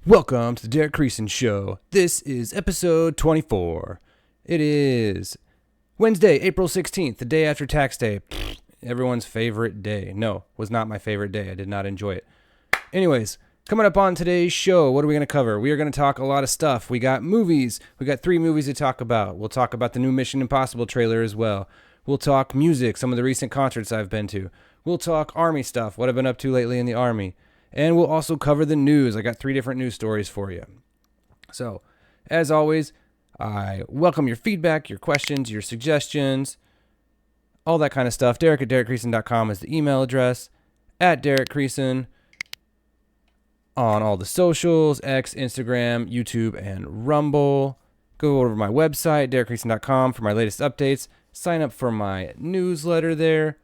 Welcome to the Derek Creason Show. This is episode 24. It is Wednesday, April 16th, the day after tax day. Everyone's favorite day. No, was not my favorite day. I did not enjoy it. Anyways, coming up on today's show, what are we going to cover? We are going to talk a lot of stuff. We got movies. We got 3 movies to talk about. We'll talk about the new Mission Impossible trailer as well. We'll talk music, some of the recent concerts I've been to. We'll talk Army stuff, what I've been up to lately in the Army. And we'll also cover the news. I got 3 different news stories for you. So, as always, I welcome your feedback, your questions, your suggestions, all that kind of stuff. Derek at DerekCreason.com is the email address. At Derek Creason on all the socials, X, Instagram, YouTube, and Rumble. Go over to my website, DerekCreason.com, for my latest updates. Sign up for my newsletter there.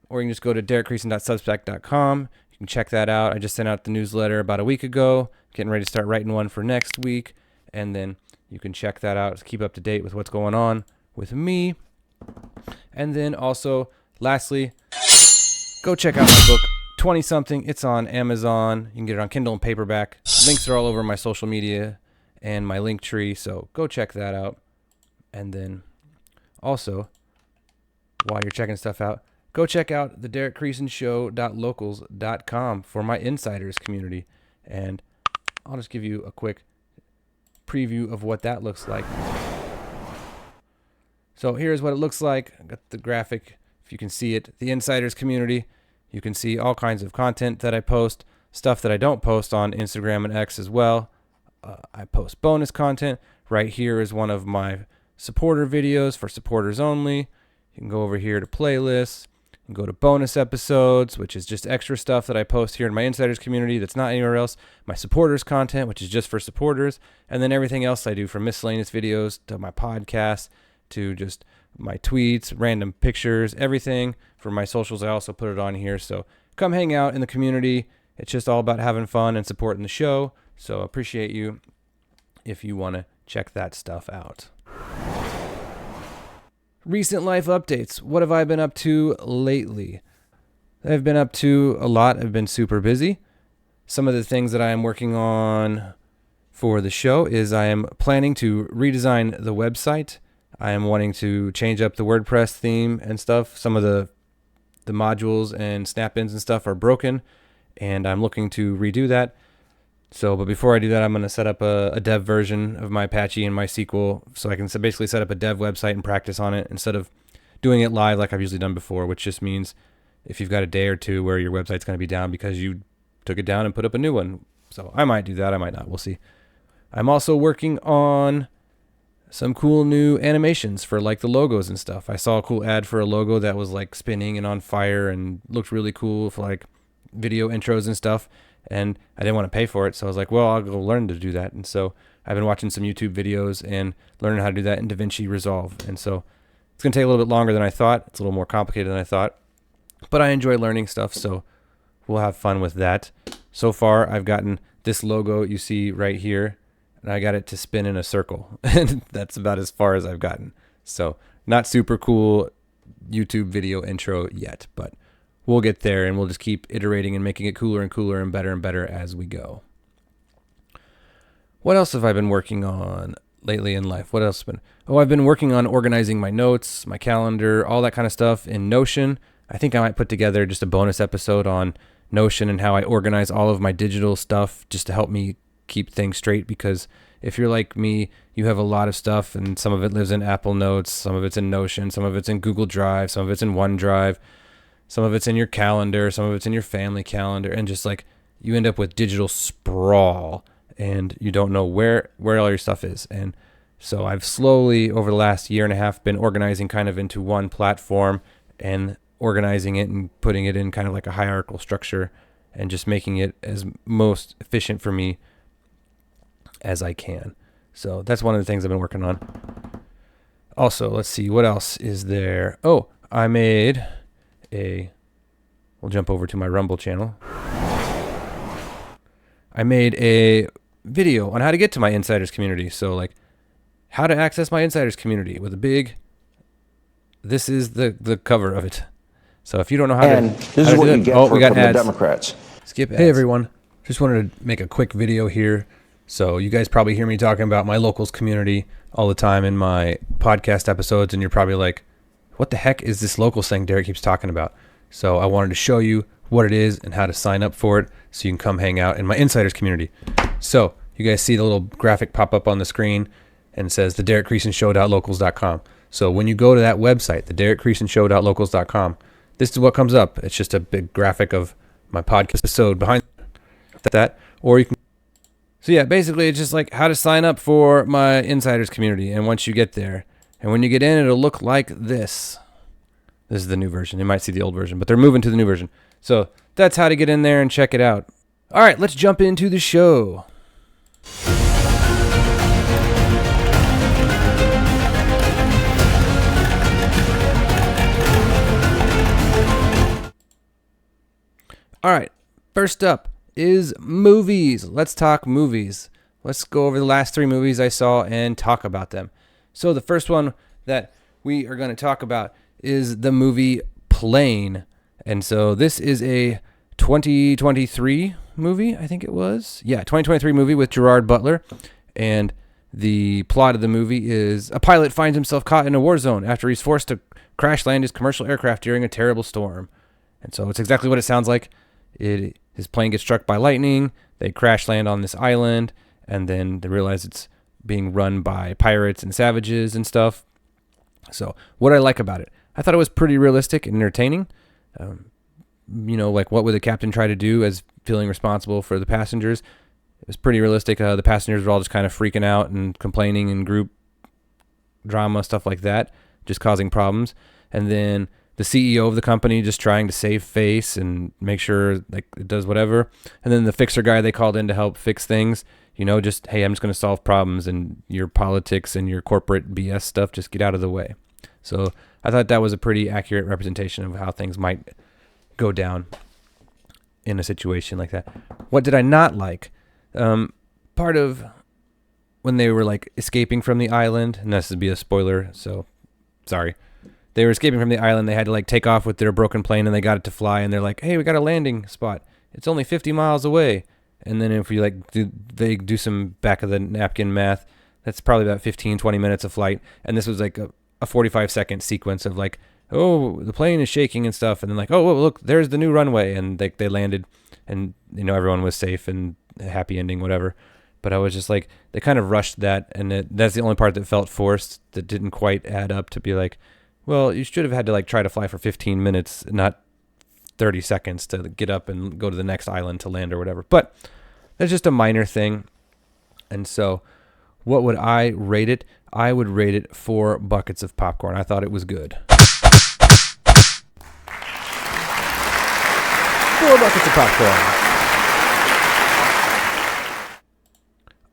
Or you can just go to DerekCreason.substack.com. You can check that out. I just sent out the newsletter about a week ago. Getting ready to start writing one for next week. And then you can check that out to keep up to date with what's going on with me. And then also, lastly, go check out my book, 20-something. It's on Amazon. You can get it on Kindle and paperback. Links are all over my social media and my link tree. So go check that out. And then also, while you're checking stuff out, go check out the DerekCreasonShow.locals.com for my insiders community. And I'll just give you a quick preview of what that looks like. So here's what it looks like. I got the graphic, if you can see it. The insiders community. You can see all kinds of content that I post, stuff that I don't post on Instagram and X as well. I post bonus content. Right here is one of my supporter videos for supporters only. You can go over here to playlists. Go to bonus episodes, which is just extra stuff that I post here in my insiders community that's not anywhere else. My supporters content, which is just for supporters. And then everything else I do, from miscellaneous videos to my podcast to just my tweets, random pictures, everything. For my socials, I also put it on here. So come hang out in the community. It's just all about having fun and supporting the show. So appreciate you if you want to check that stuff out. Recent life updates. What have I been up to lately? I've been up to a lot. I've been super busy. Some of the things that I am working on for the show is I am planning to redesign the website. I am wanting to change up the WordPress theme and stuff. Some of the modules and snap-ins and stuff are broken, and I'm looking to redo that. But before I do that, I'm going to set up a dev version of my Apache and MySQL so I can basically set up a dev website and practice on it instead of doing it live like I've usually done before, which just means if you've got a day or two where your website's going to be down because you took it down and put up a new one. So I might do that. I might not. We'll see. I'm also working on some cool new animations for like the logos and stuff. I saw a cool ad for a logo that was like spinning and on fire and looked really cool for like video intros and stuff. And I didn't want to pay for it, so I was like, well, I'll go learn to do that. And so I've been watching some YouTube videos and learning how to do that in DaVinci Resolve. And so it's going to take a little bit longer than I thought. It's a little more complicated than I thought. But I enjoy learning stuff, so we'll have fun with that. So far, I've gotten this logo you see right here, and I got it to spin in a circle. And that's about as far as I've gotten. So not super cool YouTube video intro yet, but we'll get there, and we'll just keep iterating and making it cooler and cooler and better as we go. What else have I been working on lately in life? What else have been? I've been working on organizing my notes, my calendar, all that kind of stuff in Notion. I think I might put together just a bonus episode on Notion and how I organize all of my digital stuff just to help me keep things straight, because if you're like me, you have a lot of stuff, and some of it lives in Apple Notes, some of it's in Notion, some of it's in Google Drive, some of it's in OneDrive. Some of it's in your calendar, some of it's in your family calendar, and just like you end up with digital sprawl and you don't know where all your stuff is. And so I've slowly over the last year and a half been organizing kind of into one platform and organizing it and putting it in kind of like a hierarchical structure and just making it as most efficient for me as I can. So that's one of the things I've been working on. Also, let's see, what else is there? Oh, I made we'll jump over to my Rumble channel. I made a video on how to get to my insiders community. So like how to access my insiders community with a big, this is the cover of it. So if you don't know how and to, this how is what do you that, get we from got the ads. Democrats. Skip ads. Hey everyone, just wanted to make a quick video here So you guys probably hear me talking about my locals community all the time in my podcast episodes, and you're probably like, what the heck is this locals thing Derek keeps talking about? So I wanted to show you what it is and how to sign up for it so you can come hang out in my insiders community. So you guys see the little graphic pop up on the screen and it says the DerekCreasonshow.locals.com. So when you go to that website, the DerekCreasonshow.locals.com, this is what comes up. It's just a big graphic of my podcast episode behind that, or you can. So yeah, basically it's just like how to sign up for my insiders community. And once you get there, and when you get in, it'll look like this. This is the new version. You might see the old version, but they're moving to the new version. So that's how to get in there and check it out. All right, let's jump into the show. All right, first up is movies. Let's talk movies. Let's go over the last 3 movies I saw and talk about them. So the first one that we are going to talk about is the movie Plane. And so this is a 2023 movie, I think it was. Yeah, 2023 movie with Gerard Butler. And the plot of the movie is a pilot finds himself caught in a war zone after he's forced to crash land his commercial aircraft during a terrible storm. And so it's exactly what it sounds like. His plane gets struck by lightning. They crash land on this island, and then they realize it's being run by pirates and savages and stuff. So what I like about it, I thought it was pretty realistic and entertaining. Like what would the captain try to do as feeling responsible for the passengers? It was pretty realistic. The passengers were all just kind of freaking out and complaining in group drama, stuff like that, just causing problems. And then the CEO of the company just trying to save face and make sure like it does whatever. And then the fixer guy they called in to help fix things, just, hey, I'm just going to solve problems, and your politics and your corporate BS stuff, just get out of the way. So I thought that was a pretty accurate representation of how things might go down in a situation like that. What did I not like? Part of when they were like escaping from the island, and this would be a spoiler, so sorry. They were escaping from the island. They had to like take off with their broken plane, and they got it to fly. And they're like, "Hey, we got a landing spot. It's only 50 miles away." And then if we they do some back of the napkin math, that's probably about 15, 20 minutes of flight. And this was like a 45-second sequence of like, oh, the plane is shaking and stuff. And then like, oh, look, there's the new runway. And they landed, and everyone was safe and a happy ending, whatever. But I was just like, they kind of rushed that, and that's the only part that felt forced, that didn't quite add up to be like, well, you should have had to like try to fly for 15 minutes, not 30 seconds to get up and go to the next island to land or whatever. But that's just a minor thing. And so what would I rate it? I would rate it 4 buckets of popcorn. I thought it was good. 4 buckets of popcorn.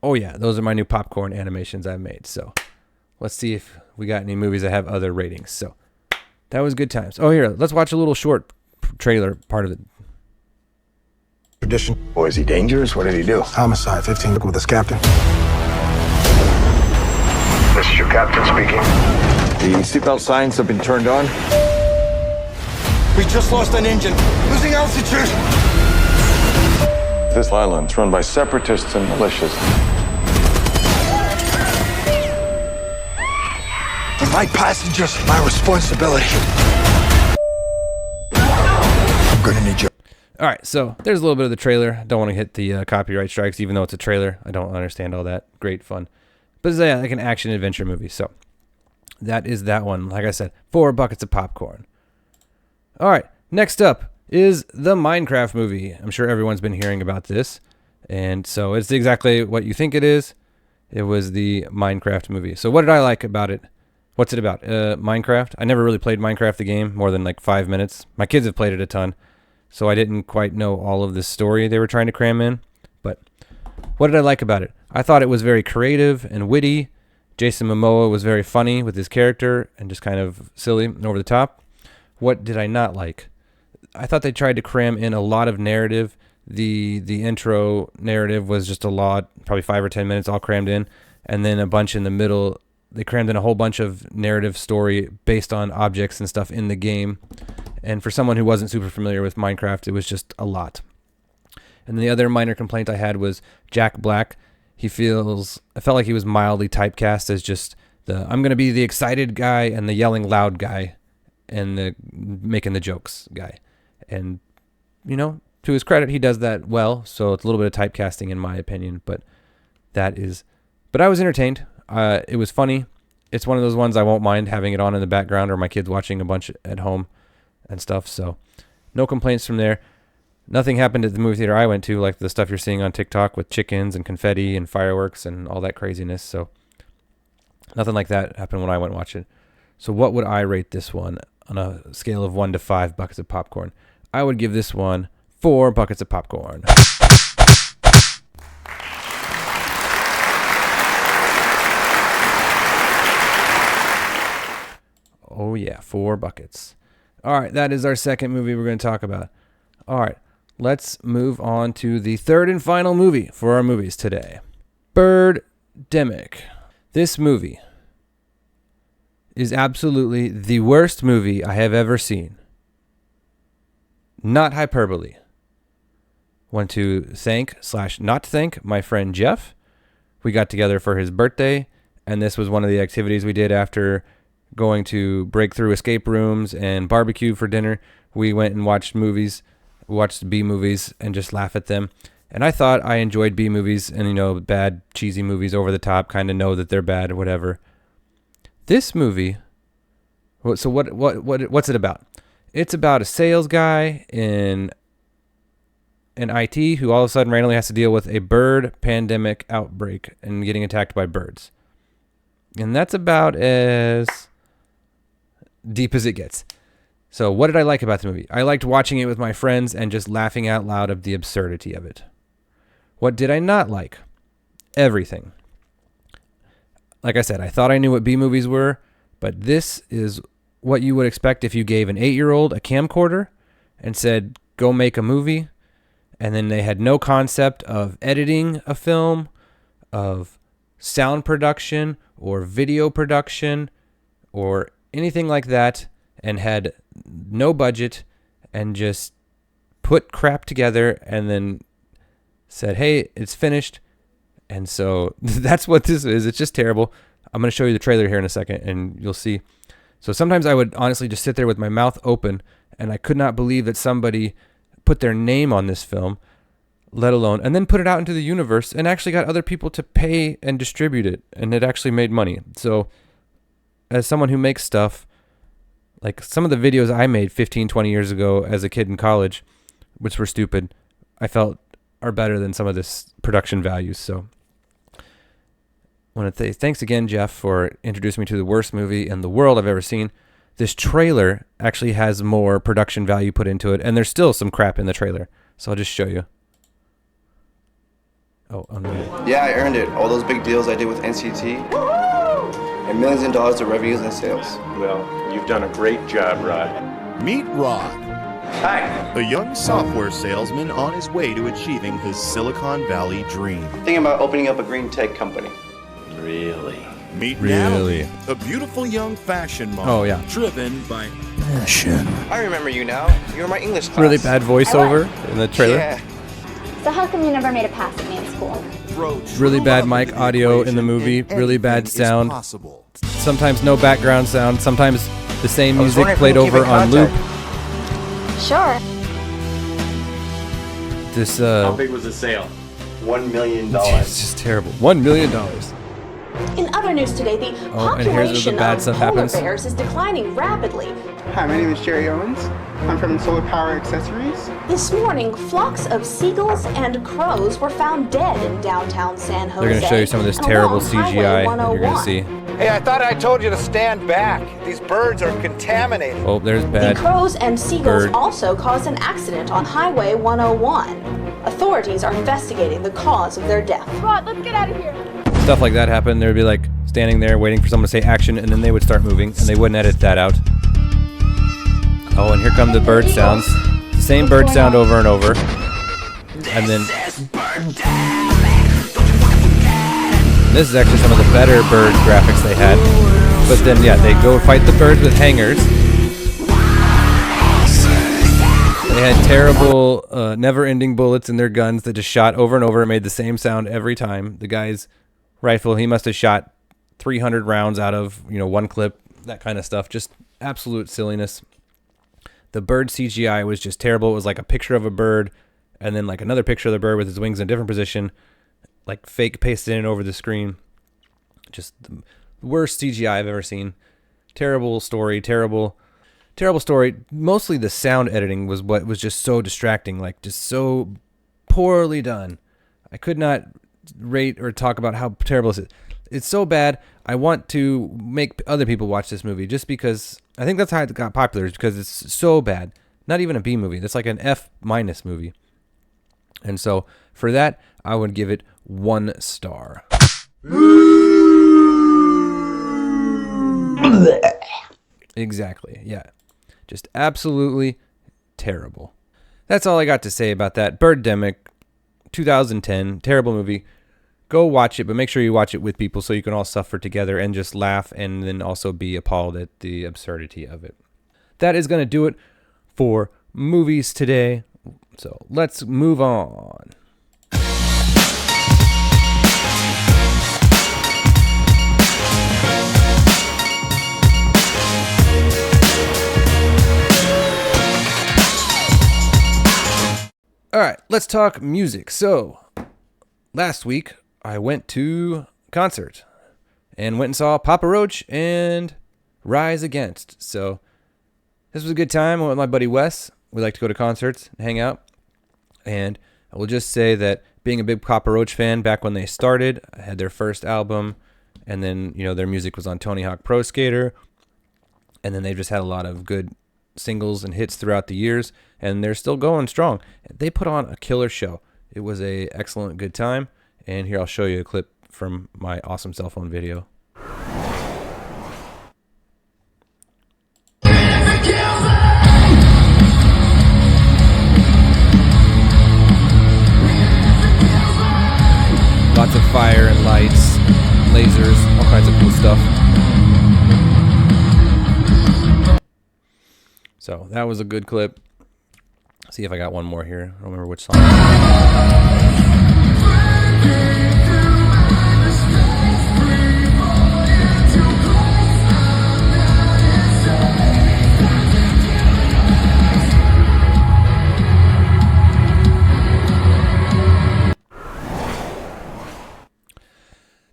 Oh yeah, those are my new popcorn animations I've made. So let's see if we got any movies that have other ratings. So that was good times. Oh, here, let's watch a little short trailer part of it. Tradition. Boy, is he dangerous? What did he do? Homicide. 15 with this captain. This is your captain speaking. The seatbelt signs have been turned on. We just lost an engine. Losing altitude. This island's run by separatists and militias. My passengers, my responsibility. I'm gonna need you. All right, so there's a little bit of the trailer. Don't want to hit the copyright strikes, even though it's a trailer. I don't understand all that. Great fun. But it's like an action adventure movie. So that is that one. Like I said, 4 buckets of popcorn. All right, next up is the Minecraft movie. I'm sure everyone's been hearing about this. And so it's exactly what you think it is. It was the Minecraft movie. So what did I like about it? What's it about? Minecraft. I never really played Minecraft the game more than like 5 minutes. My kids have played it a ton, so I didn't quite know all of the story they were trying to cram in. But what did I like about it? I thought it was very creative and witty. Jason Momoa was very funny with his character and just kind of silly and over the top. What did I not like? I thought they tried to cram in a lot of narrative. The intro narrative was just a lot, probably 5 or 10 minutes all crammed in, and then a bunch in the middle. They crammed in a whole bunch of narrative story based on objects and stuff in the game. And for someone who wasn't super familiar with Minecraft, it was just a lot. And then the other minor complaint I had was Jack Black. I felt like he was mildly typecast as just I'm going to be the excited guy and the yelling loud guy and the making the jokes guy. And, to his credit, he does that well. So it's a little bit of typecasting in my opinion, but I was entertained. It was funny. It's one of those ones I won't mind having it on in the background or my kids watching a bunch at home and stuff. So no complaints from there. Nothing happened at the movie theater I went to, like the stuff you're seeing on TikTok with chickens and confetti and fireworks and all that craziness. So nothing like that happened when I went and watched it. So what would I rate this one on a scale of 1 to 5 buckets of popcorn? I would give this one 4 buckets of popcorn. Oh yeah, 4 buckets. All right, that is our second movie we're going to talk about. All right, let's move on to the third and final movie for our movies today. Birdemic. This movie is absolutely the worst movie I have ever seen. Not hyperbole. Want to thank/not thank my friend Jeff. We got together for his birthday, and this was one of the activities we did after going to break through escape rooms and barbecue for dinner. We went and watched movies, watched B movies, and just laugh at them. And I thought I enjoyed B movies and, bad, cheesy movies over the top, kind of know that they're bad, whatever. This movie, so what's it about? It's about a sales guy in IT who all of a sudden randomly has to deal with a bird pandemic outbreak and getting attacked by birds. And that's about as deep as it gets. So what did I like about the movie? I liked watching it with my friends and just laughing out loud of the absurdity of it. What did I not like? Everything. Like I said, I thought I knew what B movies were, but this is what you would expect if you gave an 8-year-old a camcorder and said, go make a movie. And then they had no concept of editing a film, of sound production or video production or anything like that, and had no budget and just put crap together and then said, hey, it's finished. And so that's what this is. It's just terrible. I'm going to show you the trailer here in a second and you'll see. So sometimes I would honestly just sit there with my mouth open and I could not believe that somebody put their name on this film, let alone, and then put it out into the universe and actually got other people to pay and distribute it. And it actually made money. So as someone who makes stuff, like some of the videos I made 15, 20 years ago as a kid in college, which were stupid, I felt are better than some of this production values. So I want to say thanks again, Jeff, for introducing me to the worst movie in the world I've ever seen. This trailer actually has more production value put into it, and there's still some crap in the trailer. So I'll just show you. Oh, unmuted. Yeah, I earned it. All those big deals I did with NCT. And millions of dollars of revenues and sales. Well, you've done a great job, Rod. Meet Rod, Hi. a young software salesman on his way to achieving his Silicon Valley dream. Thinking about opening up a green tech company. Really? Meet Really? Natalie, a beautiful young fashion model. Oh, yeah. Driven by I remember you now. You were my English class. Really bad voiceover in the trailer. Yeah. So how come you never made a pass at me in school? Really bad mic audio in the movie. Really bad sound. Possible. Sometimes no background sound. Sometimes the same I was music wondering if played we could over keep in on loop. contact. Sure. This How big was the sale? $1 million. it's just terrible. $1 million. In other news today, the Oh, and here's where the population bad of stuff polar happens. bears is declining rapidly. Hi, my name is Jerry Owens. I'm from Solar Power Accessories. This morning, flocks of seagulls and crows were found dead in downtown San Jose. They're going to show you some of this and terrible along Highway CGI that you're going to 101. see. Hey, I thought I told you to stand back. These birds are contaminated. Oh, there's The bad. crows and seagulls bird. also caused an accident on Highway 101. Authorities are investigating the cause of their death. Rod, let's get out of here. Stuff like that happened. They would be like standing there waiting for someone to say action, and then they would start moving, and they wouldn't edit that out. Oh, and here come the bird sounds. The same bird sound over and over. And then this is actually some of the better bird graphics they had. But then, yeah, they go fight the birds with hangers. And They had terrible, never-ending bullets in their guns that just shot over and over and made the same sound every time. The guy's rifle, he must have shot 300 rounds out of, one clip, that kind of stuff. Just absolute silliness. The bird CGI was just terrible. It was like a picture of a bird and then like another picture of the bird with his wings in a different position, like fake pasted in over the screen. Just the worst CGI I've ever seen. Terrible story, terrible story. Mostly the sound editing was what was just so distracting, like just so poorly done. I could not rate or talk about how terrible this is. It's so bad. I want to make other people watch this movie just because I think that's how it got popular, is because it's so bad. Not even a B movie. It's like an F- movie. And so for that, I would give it 1 star. Exactly. Yeah. Just absolutely terrible. That's all I got to say about that. Birdemic, 2010, terrible movie. Go watch it, but make sure you watch it with people so you can all suffer together and just laugh and then also be appalled at the absurdity of it. That is going to do it for movies today. So let's move on. All right, let's talk music. So last week, I went to a concert and went and saw Papa Roach and Rise Against. So this was a good time. I went with my buddy Wes. We like to go to concerts and hang out. And I will just say that being a big Papa Roach fan back when they started, I had their first album, and then, their music was on Tony Hawk Pro Skater. And then they've just had a lot of good singles and hits throughout the years, and they're still going strong. They put on a killer show. It was a excellent good time. And here I'll show you a clip from my awesome cell phone video. Lots of fire and lights, lasers, all kinds of cool stuff. So that was a good clip. See if I got one more here. I don't remember which song.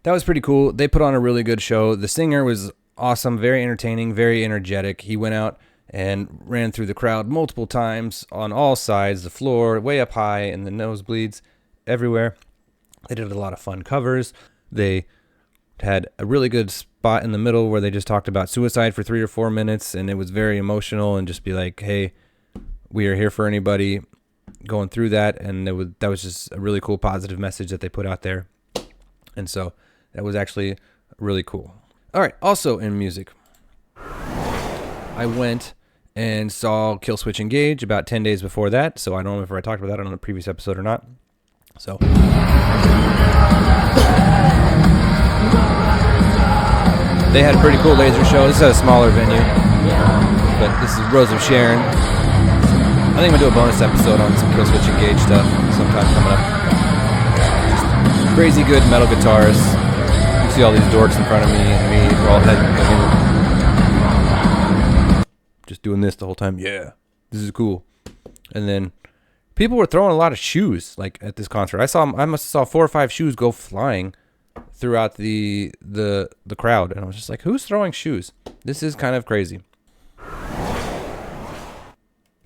That was pretty cool. They put on a really good show. The singer was awesome, very entertaining, very energetic. He went out and ran through the crowd multiple times on all sides, the floor, way up high, and the nosebleeds everywhere. They did a lot of fun covers. They had a really good spot in the middle where they just talked about suicide for 3 or 4 minutes, and it was very emotional, and just be like, hey, we are here for anybody going through that. And that was just a really cool positive message that they put out there. And so that was actually really cool. All right, also in music, I went and saw Kill Switch Engage about 10 days before that. So I don't know if I talked about that on a previous episode or not. So they had a pretty cool laser show. This is a smaller venue, but this is Rose of Sharon. I think I'm going to do a bonus episode on some Kill Switch Engage stuff sometime coming up. Just crazy good metal guitars. You see all these dorks in front of me, and me, we're all just doing this the whole time. Yeah, this is cool. And then people were throwing a lot of shoes, like at this concert. I must have saw 4 or 5 shoes go flying throughout the crowd, and I was just like, who's throwing shoes? This is kind of crazy.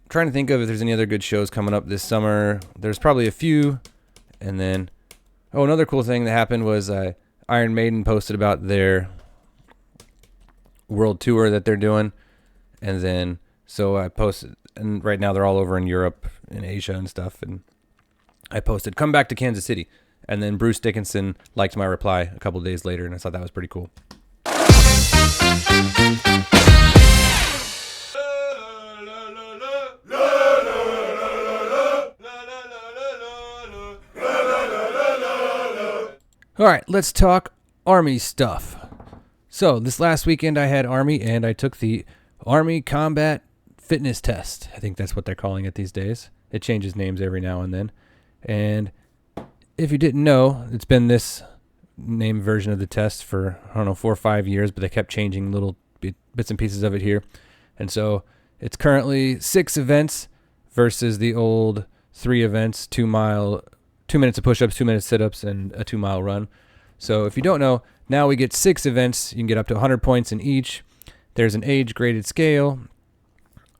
Trying to think of if there's any other good shows coming up this summer. There's probably a few. And then another cool thing that happened was Iron Maiden posted about their world tour that they're doing. And then so I posted, and right now they're all over in Europe and Asia and stuff, and I posted, come back to Kansas City. And then Bruce Dickinson liked my reply a couple of days later, and I thought that was pretty cool. All right, let's talk Army stuff. So this last weekend I had Army, and I took the Army Combat fitness test. I think that's what they're calling it these days. It changes names every now and then. And if you didn't know, it's been this name version of the test for, 4 or 5 years, but they kept changing little bits and pieces of it here. And so it's currently 6 events versus the old 3 events, 2 minutes of push-ups, 2 minutes sit-ups, and a 2-mile run. So if you don't know, now we get 6 events. You can get up to 100 points in each. There's an age-graded scale.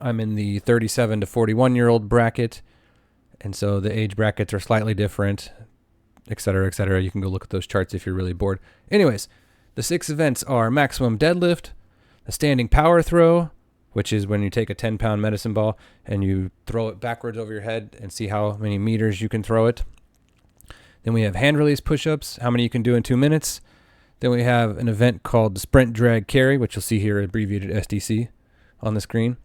I'm in the 37 to 41-year-old bracket, and so the age brackets are slightly different, et cetera, et cetera. You can go look at those charts if you're really bored. Anyways, the 6 events are maximum deadlift, a standing power throw, which is when you take a 10-pound medicine ball and you throw it backwards over your head and see how many meters you can throw it. Then we have hand release push-ups, how many you can do in 2 minutes. Then we have an event called the sprint drag carry, which you'll see here abbreviated SDC on the screen.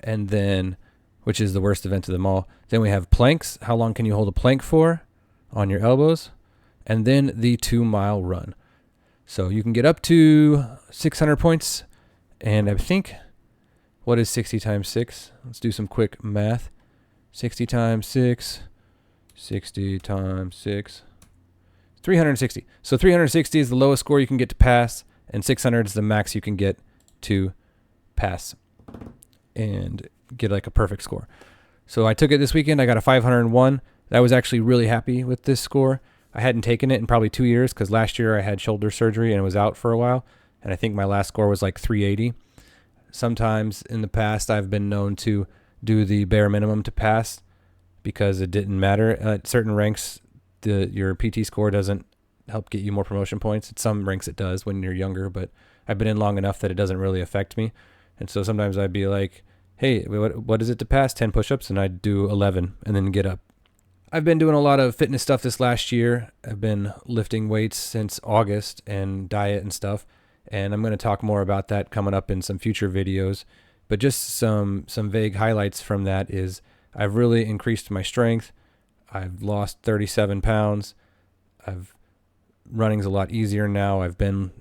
And then, which is the worst event of them all. Then we have planks. How long can you hold a plank for on your elbows? And then the 2-mile run. So you can get up to 600 points. And I think, what is 60 times 6? Let's do some quick math. 60 times 6. 60 times 6. 360. So 360 is the lowest score you can get to pass, and 600 is the max you can get to pass and get like a perfect score. So I took it this weekend. I got a 501. I was actually really happy with this score. I hadn't taken it in probably 2 years because last year I had shoulder surgery and it was out for a while. And I think my last score was like 380. Sometimes in the past I've been known to do the bare minimum to pass because it didn't matter. At certain ranks, your PT score doesn't help get you more promotion points. At some ranks it does when you're younger, but I've been in long enough that it doesn't really affect me. And so sometimes I'd be like, hey, what is it to pass? 10 push-ups, and I'd do 11 and then get up. I've been doing a lot of fitness stuff this last year. I've been lifting weights since August and diet and stuff. And I'm going to talk more about that coming up in some future videos. But just some vague highlights from that is I've really increased my strength. I've lost 37 pounds. Running's a lot easier now. I've been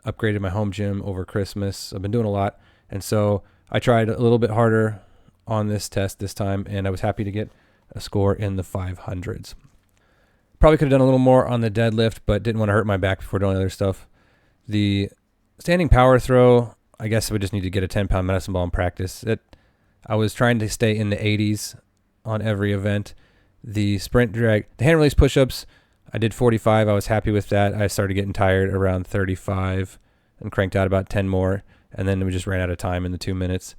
upgraded my home gym over Christmas. I've been doing a lot. And so I tried a little bit harder on this test this time, and I was happy to get a score in the 500s. Probably could have done a little more on the deadlift, but didn't want to hurt my back before doing other stuff. The standing power throw, I guess I would just need to get a 10-pound medicine ball and practice. I was trying to stay in the 80s on every event. The sprint drag, the hand release push-ups, I did 45. I was happy with that. I started getting tired around 35 and cranked out about 10 more, and then we just ran out of time in the 2 minutes.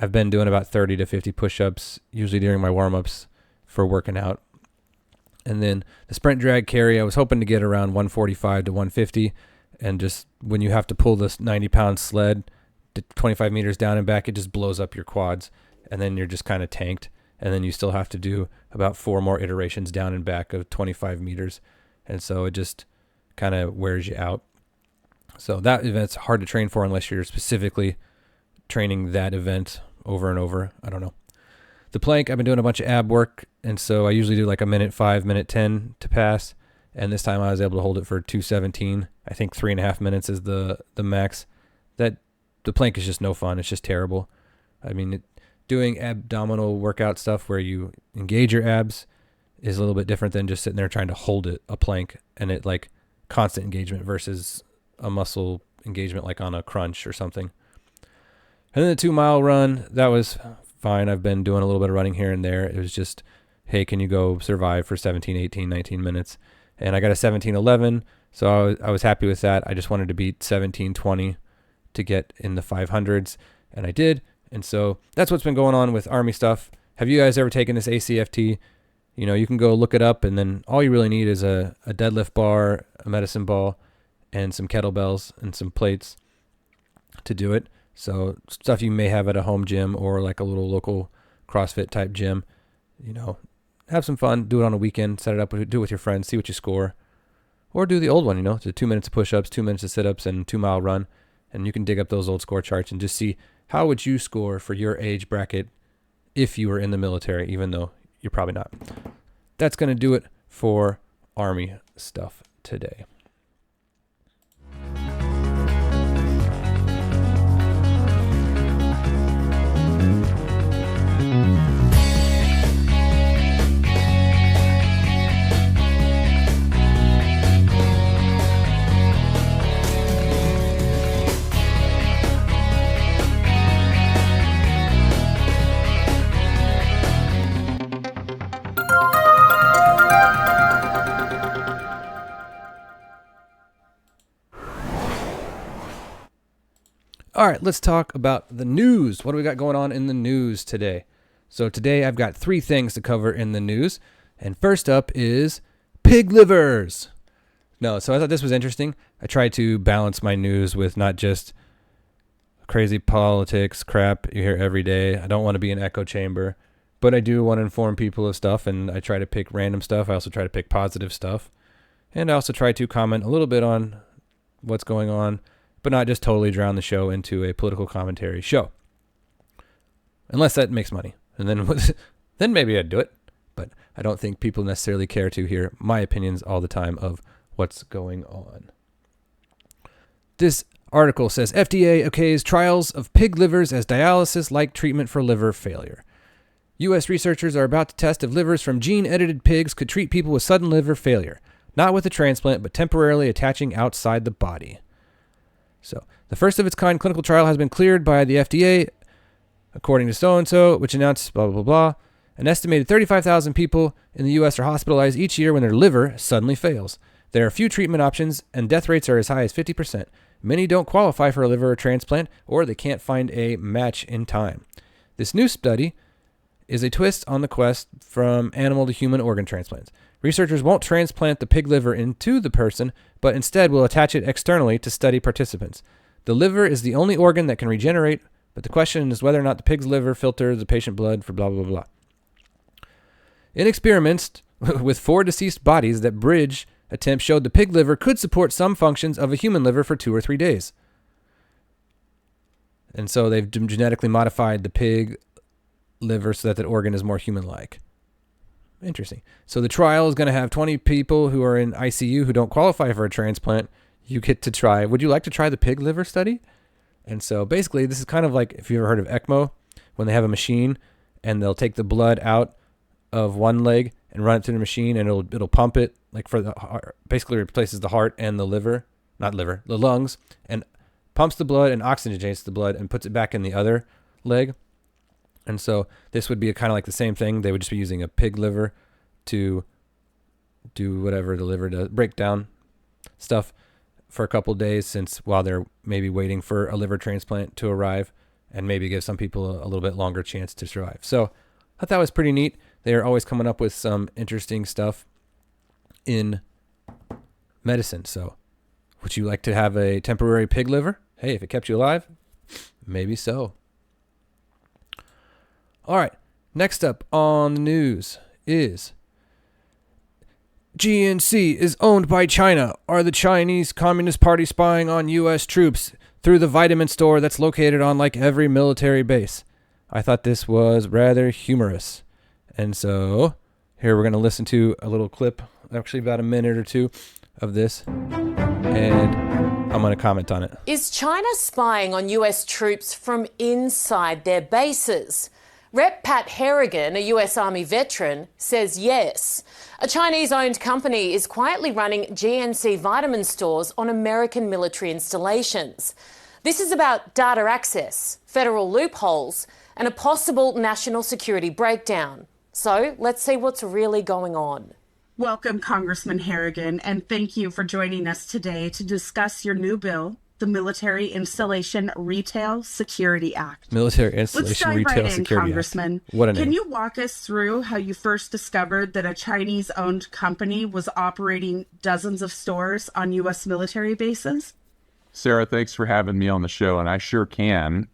I've been doing about 30 to 50 push-ups, usually during my warm-ups for working out. And then the sprint drag carry, I was hoping to get around 145 to 150, and just when you have to pull this 90-pound sled to 25 meters down and back, it just blows up your quads, and then you're just kind of tanked. And then you still have to do about 4 more iterations down and back of 25 meters. And so it just kind of wears you out. So that event's hard to train for unless you're specifically training that event over and over. I don't know. The plank, I've been doing a bunch of ab work. And so I usually do like a minute 5, minute 10 to pass. And this time I was able to hold it for 2:17. I think 3.5 minutes is the max. The plank is just no fun. It's just terrible. I mean, doing abdominal workout stuff where you engage your abs is a little bit different than just sitting there trying to hold a plank, and it like constant engagement versus a muscle engagement like on a crunch or something. And then the 2-mile run, that was fine. I've been doing a little bit of running here and there. It was just, hey, can you go survive for 17, 18, 19 minutes? And I got a 17:11, so I was happy with that. I just wanted to beat 17:20 to get in the 500s, and I did. And so that's what's been going on with Army stuff. Have you guys ever taken this ACFT? You know, you can go look it up, and then all you really need is a deadlift bar, a medicine ball, and some kettlebells and some plates to do it. So stuff you may have at a home gym or like a little local CrossFit type gym. You know, have some fun, do it on a weekend, set it up, do it with your friends, see what you score. Or do the old one, you know, so 2 minutes of push-ups, 2 minutes of sit-ups, and 2-mile run. And you can dig up those old score charts and just see how would you score for your age bracket if you were in the military, even though you're probably not. That's going to do it for Army stuff today. All right, let's talk about the news. What do we got going on in the news today? So today I've got 3 things to cover in the news. And first up is pig livers. No, so I thought this was interesting. I try to balance my news with not just crazy politics crap you hear every day. I don't want to be an echo chamber, but I do want to inform people of stuff, and I try to pick random stuff. I also try to pick positive stuff. And I also try to comment a little bit on what's going on, but not just totally drown the show into a political commentary show. Unless that makes money. And then maybe I'd do it. But I don't think people necessarily care to hear my opinions all the time of what's going on. This article says FDA okays trials of pig livers as dialysis-like treatment for liver failure. U.S. researchers are about to test if livers from gene-edited pigs could treat people with sudden liver failure. Not with a transplant, but temporarily attaching outside the body. So, the first of its kind clinical trial has been cleared by the FDA, according to so-and-so, which announced blah, blah, blah, blah. An estimated 35,000 people in the U.S. are hospitalized each year when their liver suddenly fails. There are few treatment options, and death rates are as high as 50%. Many don't qualify for a liver transplant, or they can't find a match in time. This new study is a twist on the quest from animal to human organ transplants. Researchers won't transplant the pig liver into the person, but instead will attach it externally to study participants. The liver is the only organ that can regenerate, but the question is whether or not the pig's liver filters the patient blood for blah, blah, blah. In experiments with 4 deceased bodies, that bridge attempt showed the pig liver could support some functions of a human liver for 2 or 3 days. And so they've genetically modified the pig liver so that organ is more human-like. Interesting. So the trial is going to have 20 people who are in ICU who don't qualify for a transplant. You get to try. Would you like to try the pig liver study? And so basically this is kind of like, if you ever heard of ECMO, when they have a machine and they'll take the blood out of one leg and run it through the machine, and it'll pump it like for the heart, basically replaces the heart and the the lungs, and pumps the blood and oxygenates the blood and puts it back in the other leg. And so this would be kind of like the same thing. They would just be using a pig liver to do whatever the liver does, break down stuff for a couple of days, while they're maybe waiting for a liver transplant to arrive, and maybe give some people a little bit longer chance to survive. So I thought that was pretty neat. They are always coming up with some interesting stuff in medicine. So would you like to have a temporary pig liver? Hey, if it kept you alive, maybe so. All right, next up on the news is GNC is owned by China. Are the Chinese Communist Party spying on U.S. troops through the vitamin store that's located on like every military base? I thought this was rather humorous. And so here we're going to listen to a little clip, actually about a minute or 2 of this, and I'm going to comment on it. Is China spying on US troops from inside their bases? Rep. Pat Harrigan, a US Army veteran, says yes. A Chinese-owned company is quietly running GNC vitamin stores on American military installations. This is about data access, federal loopholes, and a possible national security breakdown. So let's see what's really going on. Welcome, Congressman Harrigan, and thank you for joining us today to discuss your new bill, the Military Installation Retail Security Act. Military Installation Retail Security Congressman. Act. What a name. Can you walk us through how you first discovered that a Chinese-owned company was operating dozens of stores on U.S. military bases? Sarah, thanks for having me on the show, and I sure can.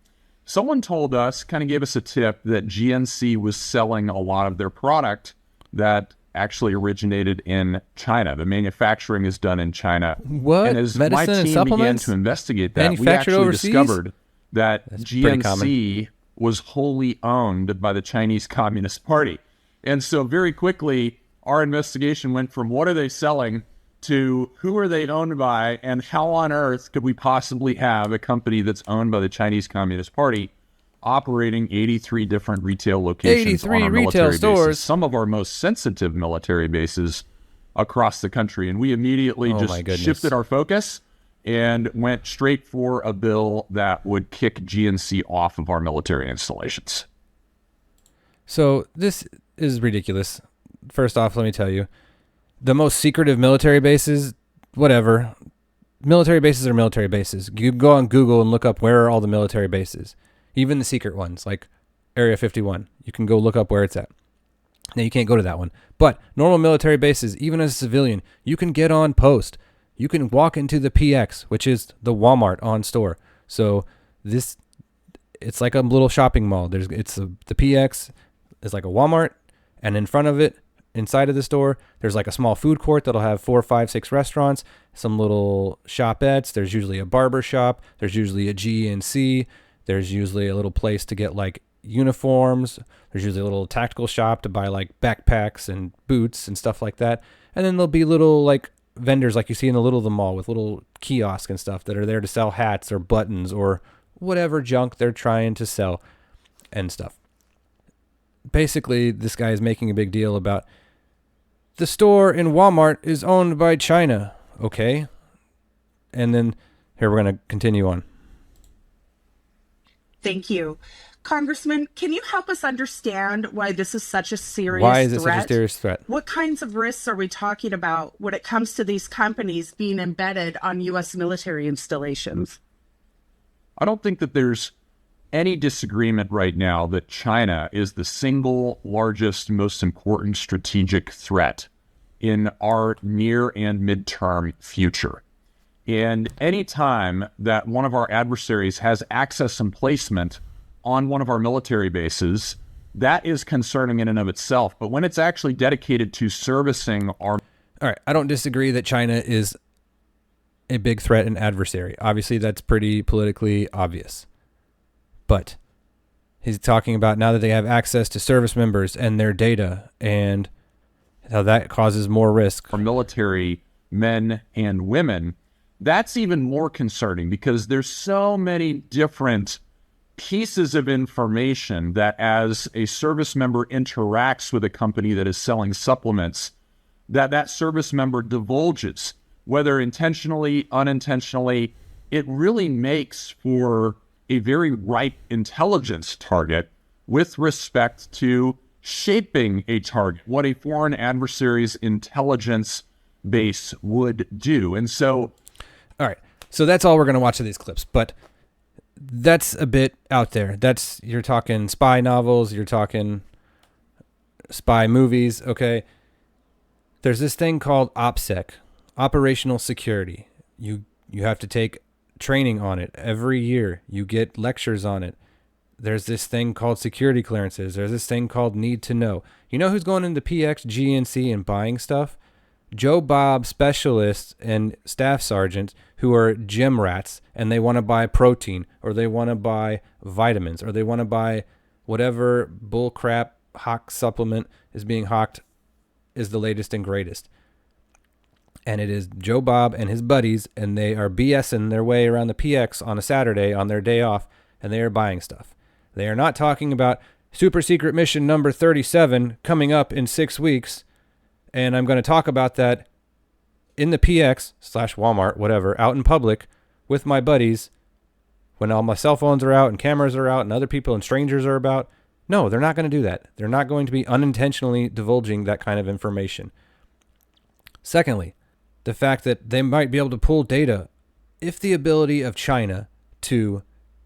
Someone told us, kind of gave us a tip, that GNC was selling a lot of their product that actually originated in China. The manufacturing is done in China. What? And as Medicine my team and began supplements? to investigate that, we Manufactured actually overseas? discovered that That's pretty common. GNC was wholly owned by the Chinese Communist Party. And so very quickly, our investigation went from what are they selling to who are they owned by, and how on earth could we possibly have a company that's owned by the Chinese Communist Party operating 83 different retail locations on our military bases, some of our most sensitive military bases across the country. And we immediately shifted our focus and went straight for a bill that would kick GNC off of our military installations. So this is ridiculous. First off, let me tell you, the most secretive military bases, whatever, military bases are military bases. You can go on Google and look up where are all the military bases, even the secret ones like Area 51. You can go look up where it's at. Now, you can't go to that one. But normal military bases, even as a civilian, you can get on post. You can walk into the PX, which is the Walmart on store. So it's like a little shopping mall. The PX is like a Walmart, and in front of it, inside of the store, there's like a small food court that'll have 4, 5, 6 restaurants, some little shopettes. There's usually a barber shop. There's usually a GNC. There's usually a little place to get like uniforms. There's usually a little tactical shop to buy like backpacks and boots and stuff like that. And then there'll be little like vendors like you see in the little of the mall with little kiosks and stuff that are there to sell hats or buttons or whatever junk they're trying to sell and stuff. Basically, this guy is making a big deal about the store in Walmart is owned by China. Okay. And then here we're going to continue on. Thank you. Congressman, can you help us understand why this is such a serious threat? Why is it threat? such a serious threat? What kinds of risks are we talking about when it comes to these companies being embedded on U.S. military installations? I don't think that there's any disagreement right now that China is the single largest, most important strategic threat in our near and midterm future. And any time that one of our adversaries has access and placement on one of our military bases, that is concerning in and of itself. But when it's actually dedicated to servicing our... All right, I don't disagree that China is a big threat and adversary. Obviously, that's pretty politically obvious. But he's talking about now that they have access to service members and their data and how that causes more risk. For military men and women, that's even more concerning because there's so many different pieces of information that as a service member interacts with a company that is selling supplements, that service member divulges, whether intentionally, unintentionally. It really makes for a very ripe intelligence target with respect to shaping a target, what a foreign adversary's intelligence base would do. And so... All right, so that's all we're going to watch of these clips, but that's a bit out there. You're talking spy novels, you're talking spy movies, okay? There's this thing called OPSEC, Operational Security. You have to take training on it every year. You get lectures on it. There's this thing called security clearances. There's this thing called need to know. You know who's going into PX, GNC, and buying stuff? Joe Bob specialists and staff sergeants who are gym rats and they want to buy protein or they want to buy vitamins or they want to buy whatever bullcrap hawk supplement is being hawked is the latest and greatest. And it is Joe Bob and his buddies, and they are BSing their way around the PX on a Saturday on their day off, and they are buying stuff. They are not talking about super secret mission number 37 coming up in 6 weeks. And I'm going to talk about that in the PX / Walmart, whatever, out in public with my buddies when all my cell phones are out and cameras are out and other people and strangers are about. No, they're not going to do that. They're not going to be unintentionally divulging that kind of information. Secondly, the fact that they might be able to pull data. If the ability of China to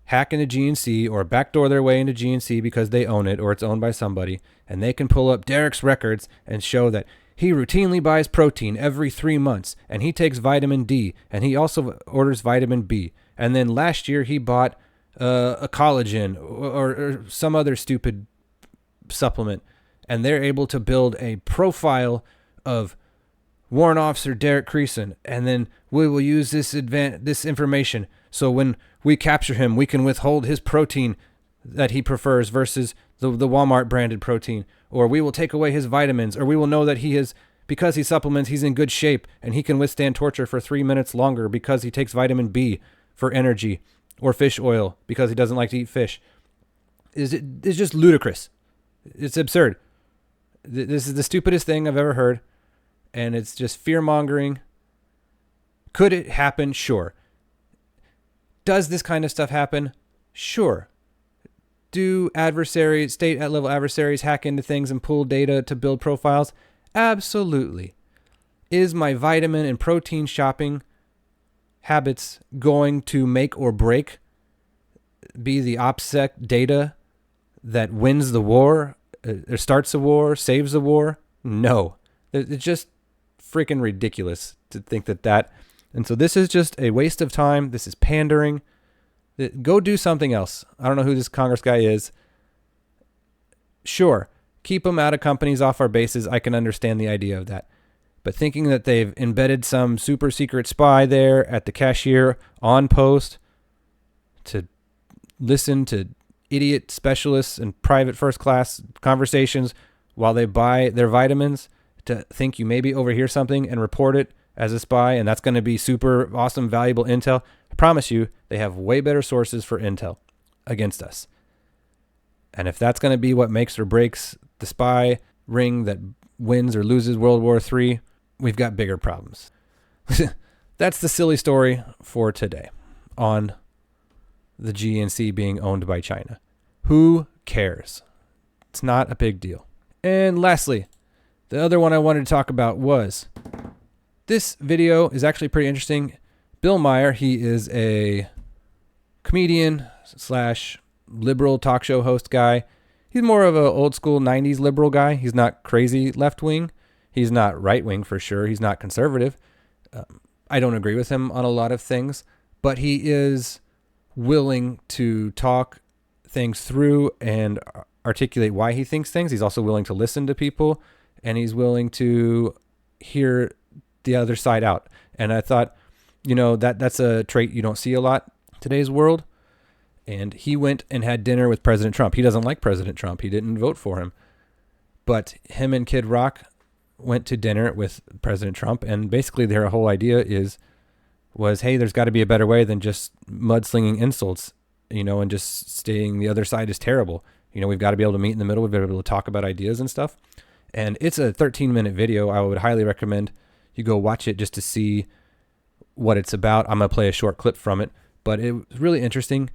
hack into GNC or backdoor their way into GNC because they own it or it's owned by somebody, and they can pull up Derek's records and show that he routinely buys protein every 3 months, and he takes vitamin D, and he also orders vitamin B. And then last year he bought a collagen or some other stupid supplement, and they're able to build a profile of Warrant Officer Derek Creason, and then we will use this information so when we capture him, we can withhold his protein that he prefers versus the Walmart branded protein, or we will take away his vitamins, or we will know that he is, because he supplements, he's in good shape and he can withstand torture for 3 minutes longer because he takes vitamin B for energy, or fish oil because he doesn't like to eat fish. It's just ludicrous. It's absurd. This is the stupidest thing I've ever heard, and it's just fear-mongering. Could it happen? Sure. Does this kind of stuff happen? Sure. Do state-level adversaries hack into things and pull data to build profiles? Absolutely. Is my vitamin and protein shopping habits going to make or break, be the OPSEC data that wins the war, or starts a war, saves a war? No. It's just freaking ridiculous to think that. And so this is just a waste of time. This is pandering. Go do something else. I don't know who this Congress guy is. Sure, keep them out of companies, off our bases. I can understand the idea of that. But thinking that they've embedded some super secret spy there at the cashier on post to listen to idiot specialists and private first class conversations while they buy their vitamins, to think you maybe overhear something and report it as a spy, and that's going to be super awesome, valuable intel. I promise you, they have way better sources for intel against us. And if that's going to be what makes or breaks the spy ring that wins or loses World War III, we've got bigger problems. That's the silly story for today on the GNC being owned by China. Who cares? It's not a big deal. And lastly, the other one I wanted to talk about was, this video is actually pretty interesting. Bill Maher, he is a comedian / liberal talk show host guy. He's more of a old school 90s liberal guy. He's not crazy left wing. He's not right wing for sure. He's not conservative. I don't agree with him on a lot of things, but he is willing to talk things through and articulate why he thinks things. He's also willing to listen to people, and he's willing to hear the other side out. And I thought, that's a trait you don't see a lot in today's world. And he went and had dinner with President Trump. He doesn't like President Trump. He didn't vote for him. But him and Kid Rock went to dinner with President Trump, and basically their whole idea was, hey, there's got to be a better way than just mudslinging insults, and just stating the other side is terrible. We've got to be able to meet in the middle. We've got to be able to talk about ideas and stuff. And it's a 13-minute video. I would highly recommend you go watch it just to see what it's about. I'm going to play a short clip from it, but it was really interesting.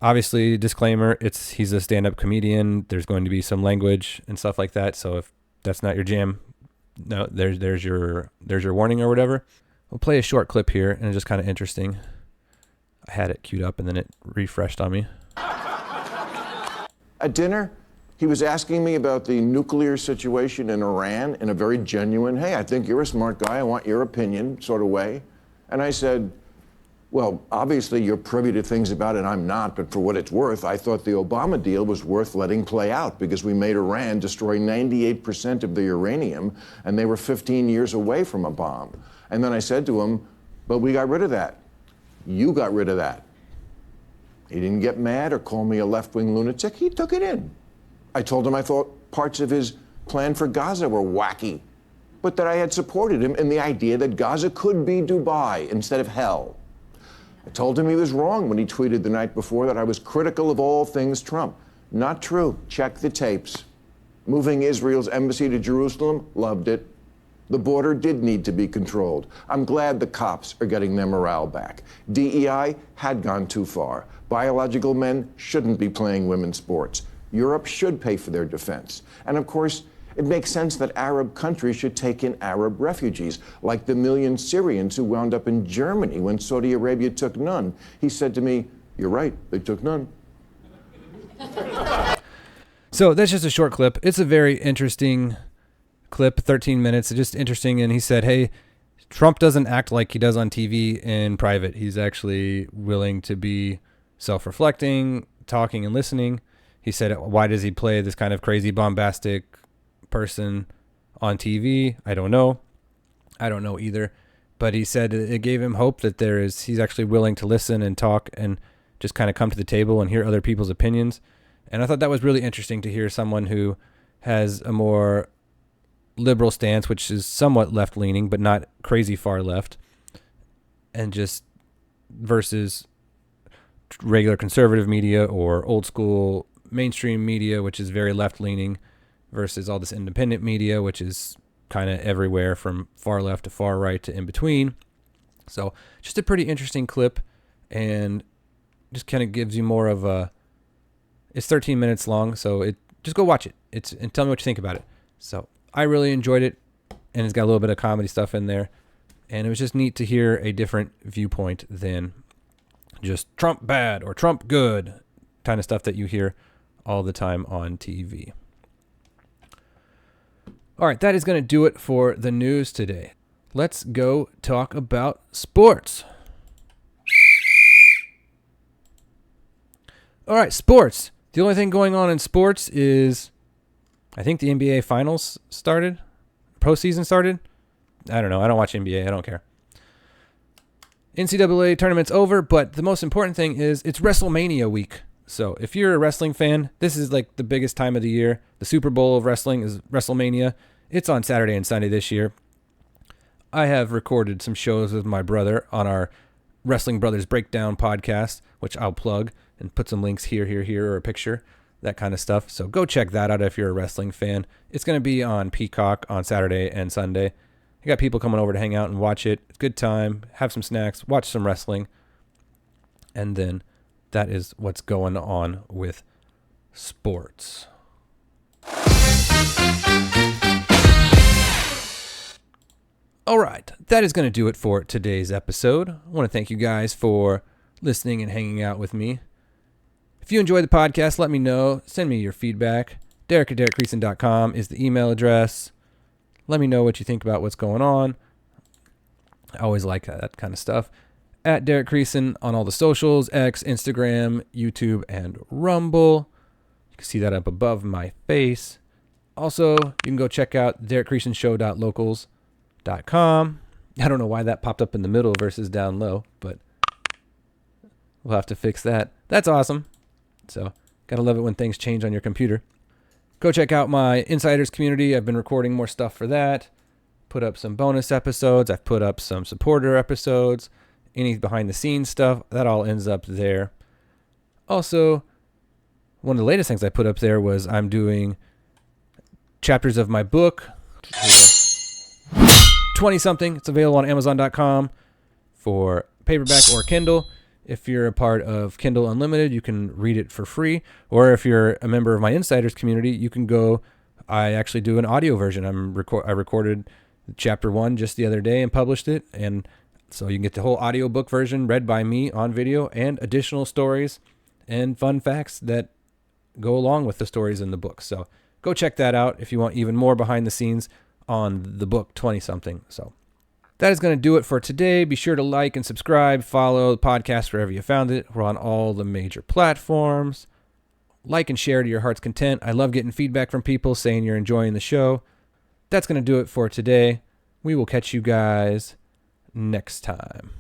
Obviously, disclaimer, he's a stand-up comedian. There's going to be some language and stuff like that. So if that's not your jam, no, there's your warning or whatever. We'll play a short clip here, and it's just kind of interesting. I had it queued up, and then it refreshed on me. At dinner, he was asking me about the nuclear situation in Iran in a very genuine, hey, I think you're a smart guy, I want your opinion sort of way. And I said, well, obviously you're privy to things about it, I'm not, but for what it's worth, I thought the Obama deal was worth letting play out because we made Iran destroy 98% of the uranium, and they were 15 years away from a bomb. And then I said to him, but we got rid of that. You got rid of that. He didn't get mad or call me a left-wing lunatic. He took it in. I told him I thought parts of his plan for Gaza were wacky, but that I had supported him in the idea that Gaza could be Dubai instead of hell. I told him he was wrong when he tweeted the night before that I was critical of all things Trump. Not true. Check the tapes. Moving Israel's embassy to Jerusalem, loved it. The border did need to be controlled. I'm glad the cops are getting their morale back. DEI had gone too far. Biological men shouldn't be playing women's sports. Europe should pay for their defense. And of course, it makes sense that Arab countries should take in Arab refugees, like the million Syrians who wound up in Germany when Saudi Arabia took none. He said to me, you're right, they took none. So that's just a short clip. It's a very interesting clip, 13 minutes. It's just interesting. And he said, hey, Trump doesn't act like he does on TV in private. He's actually willing to be self-reflecting, talking and listening. He said, why does he play this kind of crazy, bombastic person on TV? I don't know. I don't know either. But he said it gave him hope that he's actually willing to listen and talk and just kind of come to the table and hear other people's opinions. And I thought that was really interesting to hear someone who has a more liberal stance, which is somewhat left-leaning, but not crazy far left, and just versus regular conservative media or old school mainstream media, which is very left-leaning, versus all this independent media, which is kind of everywhere from far left to far right to in between. So just a pretty interesting clip, and just kind of gives you more of a, it's 13 minutes long, so just go watch it. And tell me what you think about it. So I really enjoyed it, and it's got a little bit of comedy stuff in there, And it was just neat to hear a different viewpoint than just Trump bad or Trump good kind of stuff that you hear all the time on TV. All right, that is going to do it for the news today. Let's go talk about sports. All right, sports. The only thing going on in sports is I think the NBA Finals started. Pro season started. I don't know. I don't watch NBA. I don't care. NCAA tournament's over, but the most important thing is it's WrestleMania week. So if you're a wrestling fan, this is like the biggest time of the year. The Super Bowl of wrestling is WrestleMania. It's on Saturday and Sunday this year. I have recorded some shows with my brother on our Wrestling Brothers Breakdown podcast, which I'll plug and put some links here, or a picture, that kind of stuff. So go check that out if you're a wrestling fan. It's going to be on Peacock on Saturday and Sunday. You got people coming over to hang out and watch it. Good time. Have some snacks. Watch some wrestling. And then that is what's going on with sports. All right. That is going to do it for today's episode. I want to thank you guys for listening and hanging out with me. If you enjoyed the podcast, let me know. Send me your feedback. Derek@DerekCreason.com is the email address. Let me know what you think about what's going on. I always like that kind of stuff. At Derek Creason on all the socials, X, Instagram, YouTube, and Rumble. You can see that up above my face. Also, you can go check out DerekCreasonShow.locals.com. I don't know why that popped up in the middle versus down low, but we'll have to fix that. That's awesome. So, gotta love it when things change on your computer. Go check out my Insiders community. I've been recording more stuff for that. Put up some bonus episodes. I've put up some supporter episodes. Any behind the scenes stuff, that all ends up there. Also, one of the latest things I put up there was I'm doing chapters of my book, 20-something. It's available on Amazon.com for paperback or Kindle. If you're a part of Kindle Unlimited, you can read it for free. Or if you're a member of my Insiders community, you can go. I actually do an audio version. I recorded chapter 1 just the other day and published it. And so you can get the whole audiobook version read by me on video and additional stories and fun facts that go along with the stories in the book. So go check that out if you want even more behind the scenes on the book 20-something. So that is going to do it for today. Be sure to like and subscribe, follow the podcast wherever you found it. We're on all the major platforms. Like and share to your heart's content. I love getting feedback from people saying you're enjoying the show. That's going to do it for today. We will catch you guys next time.